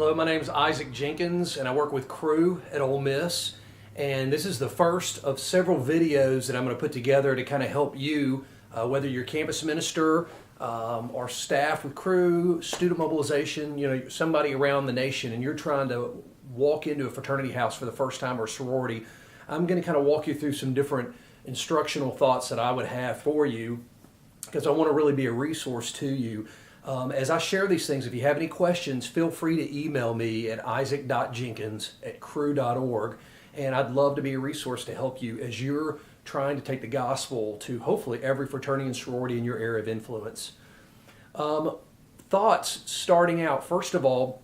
Hello, my name is Isaac Jenkins, and I work with Cru at Ole Miss. And this is the first of several videos that I'm going to put together to kind of help you, whether you're campus minister or staff with Cru, student mobilization, somebody around the nation, and you're trying to walk into a fraternity house for the first time or sorority. I'm going to kind of walk you through some different instructional thoughts that I would have for you, because I want to really be a resource to you. As I share these things, if you have any questions, feel free to email me at isaac.jenkins@cru.org, and I'd love to be a resource to help you as you're trying to take the gospel to hopefully every fraternity and sorority in your area of influence. Thoughts starting out. First of all,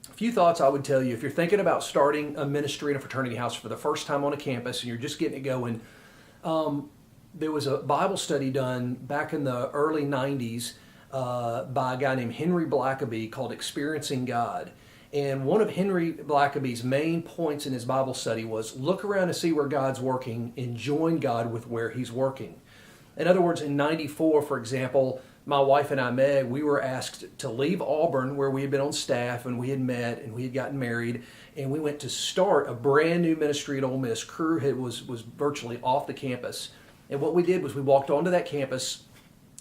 a few thoughts I would tell you. If you're thinking about starting a ministry in a fraternity house for the first time on a campus and you're just getting it going, there was a Bible study done back in the early 90s by a guy named Henry Blackaby called Experiencing God. And one of Henry Blackaby's main points in his Bible study was look around and see where God's working and join God with where He's working. In other words, in 94, for example, my wife and I, Meg, we were asked to leave Auburn, where we had been on staff and we had met and we had gotten married, and we went to start a brand new ministry at Ole Miss. Cru was virtually off the campus. And what we did was we walked onto that campus.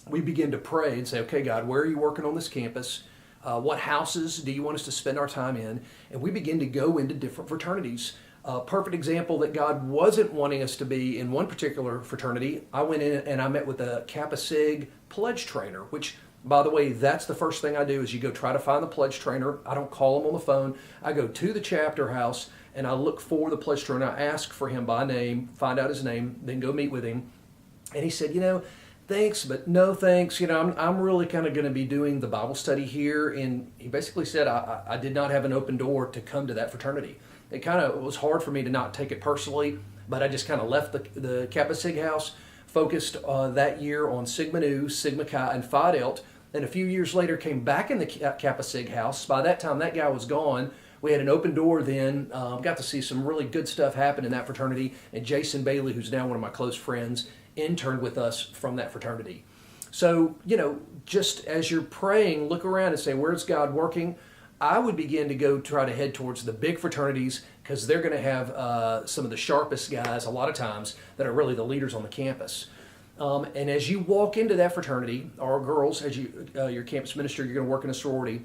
We began to pray and say, okay, God, where are you working on this campus? What houses do you want us to spend our time in? And we begin to go into different fraternities. Perfect example that God wasn't wanting us to be in one particular fraternity. I went in and I met with a Kappa Sig pledge trainer, which, by the way, that's the first thing I do is you go try to find the pledge trainer. I don't call him on the phone. I go to the chapter house and I look for the pledge trainer. I ask for him by name, find out his name, then go meet with him. And he said, thanks, but no thanks. I'm really kind of going to be doing the Bible study here. And he basically said I did not have an open door to come to that fraternity. It kind of was hard for me to not take it personally, but I just kind of left the Kappa Sig house, focused that year on Sigma Nu, Sigma Chi, and Phi Delta. And a few years later came back in the Kappa Sig house. By that time, that guy was gone. We had an open door then, got to see some really good stuff happen in that fraternity. And Jason Bailey, who's now one of my close friends, interned with us from that fraternity. So, just as you're praying, look around and say, where's God working? I would begin to go try to head towards the big fraternities because they're going to have some of the sharpest guys a lot of times that are really the leaders on the campus. And as you walk into that fraternity, or girls, as your campus minister, you're going to work in a sorority,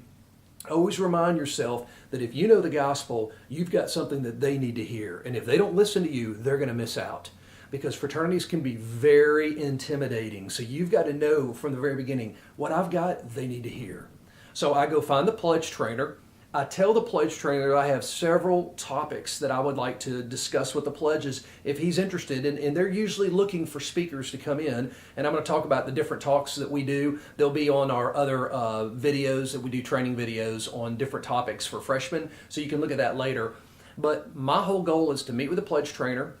always remind yourself that if you know the gospel, you've got something that they need to hear. And if they don't listen to you, they're going to miss out. Because fraternities can be very intimidating. So you've got to know from the very beginning, what I've got, they need to hear. So I go find the pledge trainer. I tell the pledge trainer I have several topics that I would like to discuss with the pledges if he's interested. And they're usually looking for speakers to come in. And I'm going to talk about the different talks that we do. They'll be on our other videos that we do, training videos on different topics for freshmen. So you can look at that later. But my whole goal is to meet with the pledge trainer,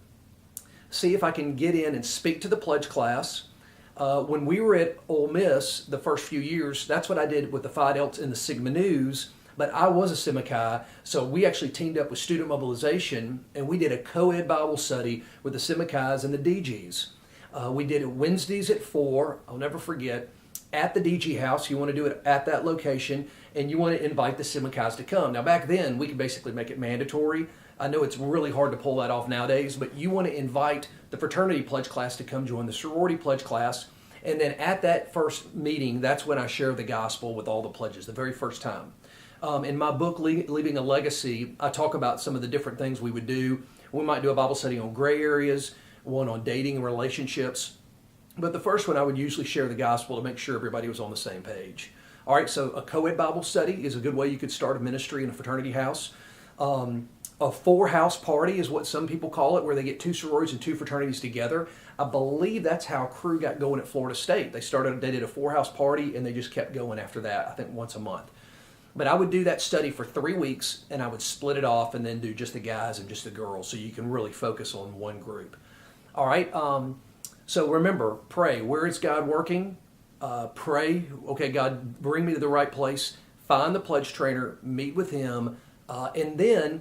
see if I can get in and speak to the pledge class. When we were at Ole Miss the first few years, that's what I did with the Phi Delta and the Sigma Nus, but I was a Sigma Chi, so we actually teamed up with Student Mobilization, and we did a co-ed Bible study with the Sigma Chis and the DGs. We did it Wednesdays at 4, I'll never forget, at the DG house. You want to do it at that location, and you want to invite the Sigma Chis to come. Now back then, we could basically make it mandatory. I know it's really hard to pull that off nowadays, but you want to invite the fraternity pledge class to come join the sorority pledge class. And then at that first meeting, that's when I share the gospel with all the pledges, the very first time. In my book, Leaving a Legacy, I talk about some of the different things we would do. We might do a Bible study on gray areas, one on dating and relationships. But the first one, I would usually share the gospel to make sure everybody was on the same page. All right, so a co-ed Bible study is a good way you could start a ministry in a fraternity house. A four-house party is what some people call it, where they get two sororities and two fraternities together. I believe that's how Cru got going at Florida State. They did a four-house party, and they just kept going after that, I think once a month. But I would do that study for 3 weeks, and I would split it off and then do just the guys and just the girls, so you can really focus on one group. All right, so remember, pray. Where is God working? Pray, okay, God, bring me to the right place. Find the pledge trainer, meet with him, and then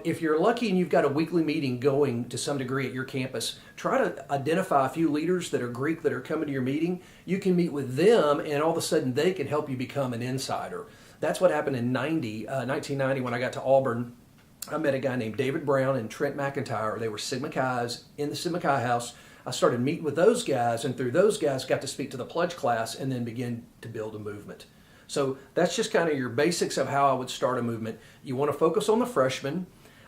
If you're lucky and you've got a weekly meeting going to some degree at your campus, try to identify a few leaders that are Greek that are coming to your meeting. You can meet with them, and all of a sudden they can help you become an insider. That's what happened in 1990 when I got to Auburn. I met a guy named David Brown and Trent McIntyre. They were Sigma Chi's in the Sigma Chi house. I started meeting with those guys, and through those guys got to speak to the pledge class and then begin to build a movement. So that's just kind of your basics of how I would start a movement. You want to focus on the freshmen.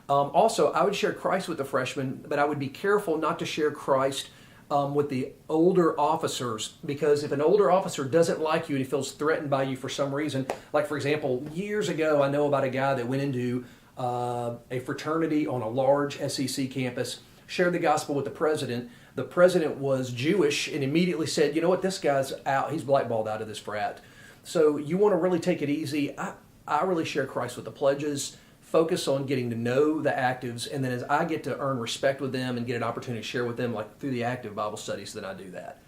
Also, I would share Christ with the freshmen, but I would be careful not to share Christ with the older officers, because if an older officer doesn't like you and he feels threatened by you for some reason, like for example, years ago I know about a guy that went into a fraternity on a large SEC campus, shared the gospel with the president. The president was Jewish and immediately said, you know what, this guy's out, he's blackballed out of this frat. So you want to really take it easy. I really share Christ with the pledges, focus on getting to know the actives, and then as I get to earn respect with them and get an opportunity to share with them, like through the active Bible studies, then I do that.